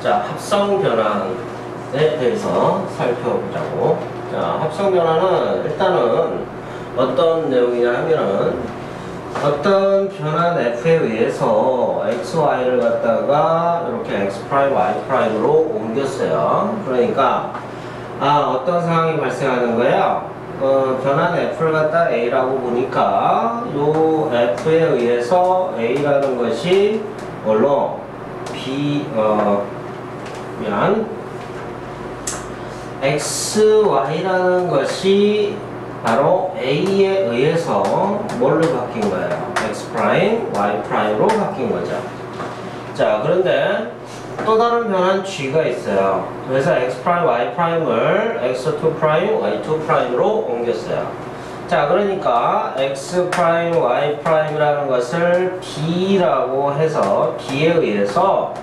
자, 합성 변환에 대해서 살펴보자고. 자, 합성 변환은 일단은 어떤 내용이냐 하면은 어떤 변환 f에 의해서 x, y를 갖다가 이렇게 x 프라임, y 프라임으로 옮겼어요. 그러니까 어떤 상황이 발생하는 거예요? 변환 f를 갖다 a라고 보니까 요 f에 의해서 a라는 것이 뭘로 x, y라는 것이 바로 a에 의해서 뭘로 바뀐 거예요? x 프라임, y 프라임으로 바뀐 거죠. 자, 그런데 또 다른 변환 g가 있어요. 그래서 x 프라임, y 프라임을 x2 프라임, y2 프라임으로 옮겼어요. 자, 그러니까 x 프라임, y 프라임이라는 것을 b라고 해서 b에 의해서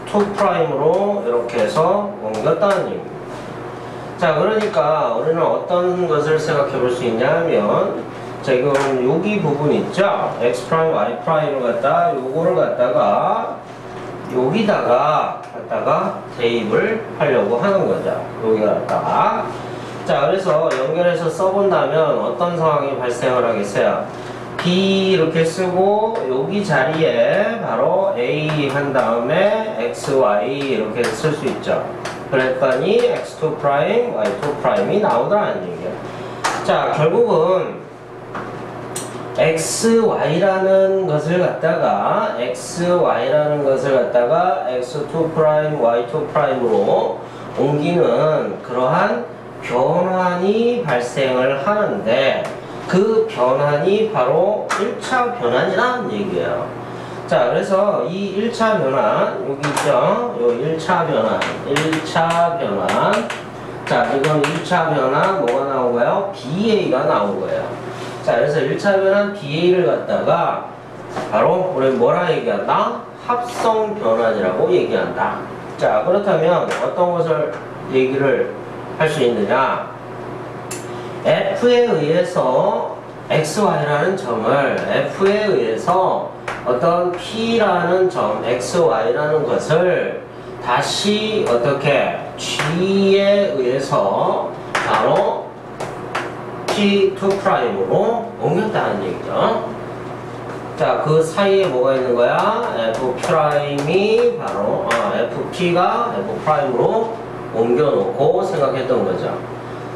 2 프라임으로 이렇게 해서 옮겼다는 얘기입니다. 자, 그러니까 우리는 어떤 것을 생각해 볼 수 있냐면 지금 여기 부분 있죠? x 프라임, y 프라임을 갖다 요거를 갖다가 여기다가 대입을 하려고 하는 거죠. 여기 갖다가. 자, 그래서 연결해서 써본다면 어떤 상황이 발생을 하겠어요? B 이렇게 쓰고 여기 자리에 바로 A 한 다음에 X, Y 이렇게 쓸 수 있죠. 그랬더니 X2 프라임, Y2 프라임이 나오더라는 얘기예요. 자, 결국은 X, Y라는 것을 갖다가 X2 프라임, Y2 프라임으로 옮기는 그러한 변환이 발생을 하는데 그 변환이 바로 1차 변환이라는 얘기예요. 자, 그래서 이 1차 변환, 여기 있죠? 요 1차 변환. 자, 이건 1차 변환 뭐가 나온 거예요? BA가 나온 거예요. 자, 그래서 1차 변환 BA를 갖다가 바로 우리 뭐라 얘기한다? 합성 변환이라고 얘기한다. 자, 그렇다면 어떤 것을 얘기를 할 수 있느냐? F에 의해서 XY라는 점을 F에 의해서 어떤 P라는 점, XY라는 것을 다시 어떻게 G에 의해서 바로 P2 프라임으로 옮겼다는 얘기죠. 자, 그 사이에 뭐가 있는 거야? F 프라임이 바로 FP가 F 프라임으로 옮겨놓고 생각했던 거죠.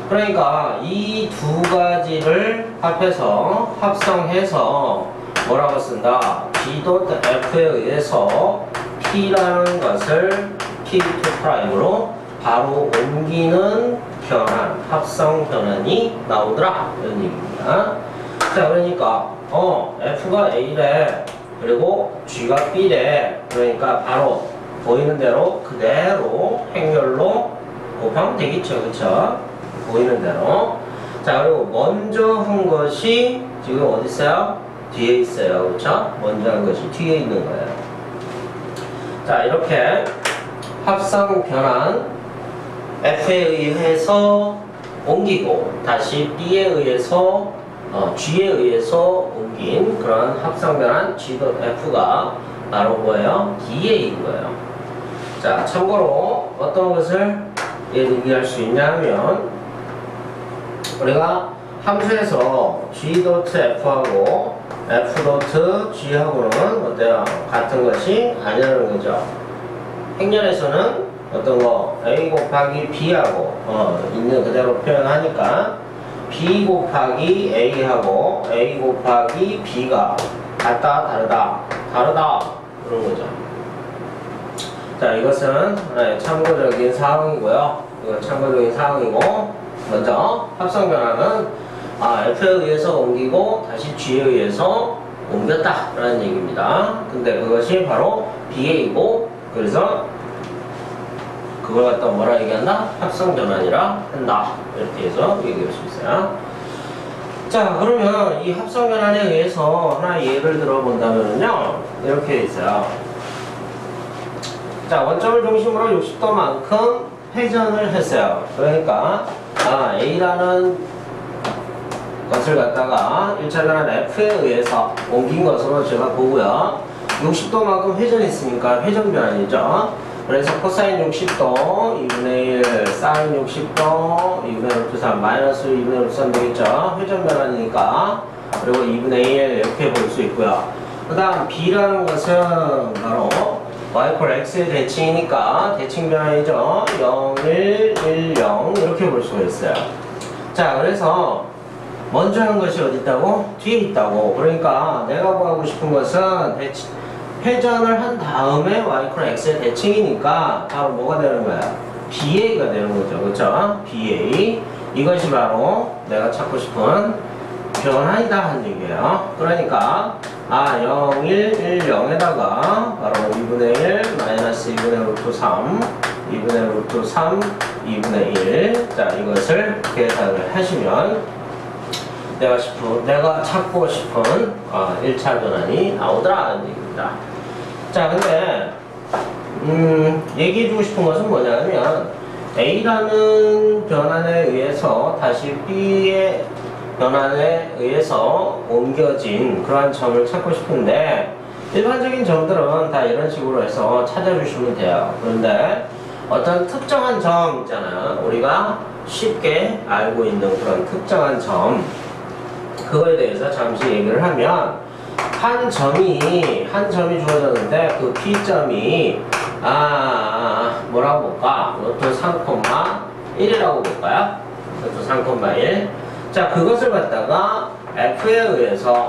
그러니까 이 두 가지를 합해서 합성해서 뭐라고 쓴다? G.F에 의해서 P라는 것을 P2 프라임으로 바로 옮기는 변환, 합성 변환이 나오더라 이런 얘기입니다. 자, 그러니까 F가 A래 그리고 G가 B래. 그러니까 바로 보이는 대로 그대로 행렬로 곱하면 되겠죠. 그쵸? 보이는 대로. 자, 그리고 먼저 한 것이 지금 어디 있어요? 뒤에 있어요. 그쵸? 먼저 한 것이 뒤에 있는 거예요. 자, 이렇게 합성 변환 F에 의해서 옮기고 다시 B에 의해서 G에 의해서 옮긴 그런 합성 변환 G.F가 바로 뭐예요? DA인 거예요. 자, 참고로 어떤 것을 얘기할 수 있냐면 우리가 함수에서 G.F하고 F.G하고는 어때요? 같은 것이 아니라는 거죠. 행렬에서는 어떤 거 A 곱하기 B하고 있는 그대로 표현하니까 B 곱하기 A하고 A 곱하기 B가 같다, 다르다 그런 거죠. 자, 이것은 참고적인 사항이고요. 이건 참고적인 사항이고 먼저 합성 변화는 F에 의해서 옮기고 다시 G에 의해서 옮겼다 라는 얘기입니다. 근데 그것이 바로 BA이고 그래서 그걸 갖다 뭐라 얘기한다? 합성 변환이라 한다. 이렇게 해서 얘기할 수 있어요. 자, 그러면 이 합성 변환에 의해서 하나 예를 들어본다면요 이렇게 있어요. 자, 원점을 중심으로 60도만큼 회전을 했어요. 그러니까 A라는 것을 갖다가 1차 변환 F에 의해서 옮긴 것으로 제가 보고요. 60도만큼 회전했으니까 회전 변환이죠. 그래서 코사인 60도 2분의 1, 사인 60도 2분의 루트 3, 마이너스 2분의 루트 3 되겠죠? 회전 변환이니까. 그리고 2분의 1 이렇게 볼 수 있고요. 그 다음 B라는 것은 바로 y 콜 x의 대칭이니까 대칭 변환이죠. 0, 1, 1, 0 이렇게 볼 수가 있어요. 자, 그래서 먼저 하는 것이 어디 있다고? 뒤에 있다고. 그러니까 내가 구하고 싶은 것은 회전을 한 다음에 y 콜 x의 대칭이니까 바로 뭐가 되는 거야? BA가 되는 거죠. 그렇죠? BA. 이것이 바로 내가 찾고 싶은 변환이다 하는 얘기예요. 그러니까 0, 1, 1, 0에다가 바로 2분의 1 마이너스 2분의 루트 3 2분의 루트 3 2분의 1 자, 이것을 계산을 하시면 내가 찾고 싶은 1차 변환이 나오더라 는 얘기입니다. 자, 근데 얘기해주고 싶은 것은 뭐냐면 A라는 변환에 의해서 다시 B의 변환에 의해서 옮겨진 그러한 점을 찾고 싶은데 일반적인 점들은 다 이런 식으로 해서 찾아주시면 돼요. 그런데 어떤 특정한 점 있잖아요. 우리가 쉽게 알고 있는 그런 특정한 점 그거에 대해서 잠시 얘기를 하면 한 점이 주어졌는데 그 P점이 뭐라고 볼까? 루트 3,1이라고 볼까요? 루트 3,1 자, 그것을 갖다가 F에 의해서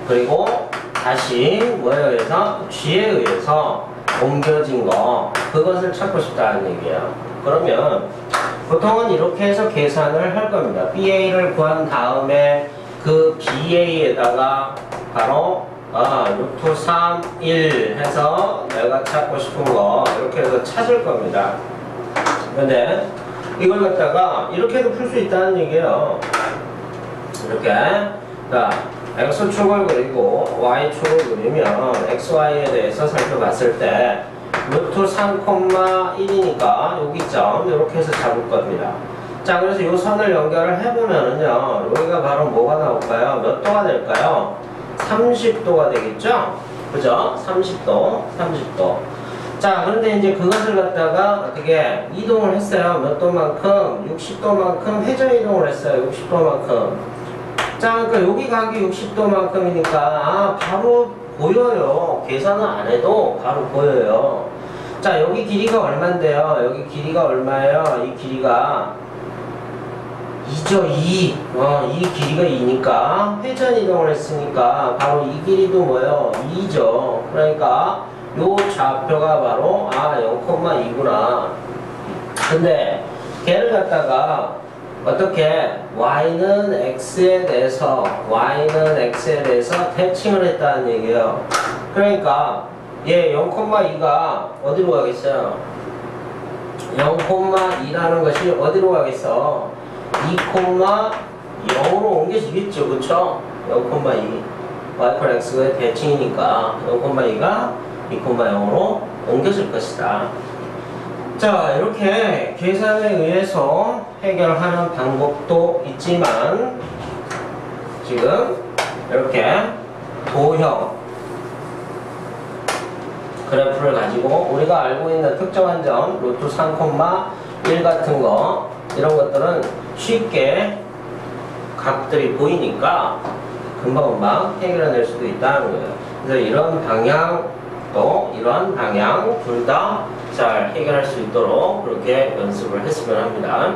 그리고 다시 뭐에 의해서? G에 의해서 옮겨진 거 그것을 찾고 싶다는 얘기예요. 그러면 보통은 이렇게 해서 계산을 할 겁니다. BA를 구한 다음에 그 BA에다가 바로 루트 3, 1 해서 내가 찾고 싶은 거 이렇게 해서 찾을 겁니다. 근데 이걸 갖다가 이렇게도 풀 수 있다는 얘기예요. 이렇게 자, X축을 그리고 Y축을 그리면 XY에 대해서 살펴봤을 때 루트 3,1이니까 여기 점 이렇게 해서 잡을 겁니다. 자, 그래서 이 선을 연결을 해보면은요 여기가 바로 뭐가 나올까요? 몇 도가 될까요? 30도가 되겠죠? 그죠? 30도 자, 그런데 이제 그것을 갖다가 어떻게 이동을 했어요. 몇 도만큼? 60도만큼 회전 이동을 했어요. 60도만큼. 자, 그러니까 여기 가기 60도만큼이니까 바로 보여요. 계산을 안 해도 바로 보여요. 자, 여기 길이가 얼만데요? 여기 길이가 얼마예요? 이 길이가 2죠, 2. 이 길이가 2니까 회전 이동을 했으니까 바로 이 길이도 뭐예요? 2죠. 그러니까 요 좌표가 바로 0,2구나. 근데 걔를 갖다가 어떻게 y는 x에 대해서 대칭을 했다는 얘기예요. 그러니까 얘 0,2가 어디로 가겠어요? 0,2라는 것이 어디로 가겠어? 2,0으로 옮겨지겠죠. 그쵸? 0,2 y x의 대칭이니까 0,2가 2,0으로 옮겨질 것이다. 자, 이렇게 계산에 의해서 해결하는 방법도 있지만 지금 이렇게 도형 그래프를 가지고 우리가 알고 있는 특정한 점 루트 3,1 같은 거 이런 것들은 쉽게 각들이 보이니까 금방금방 해결해낼 수도 있다는 거예요. 그래서 이런 방향도 이런 방향 둘 다 잘 해결할 수 있도록 그렇게 연습을 했으면 합니다.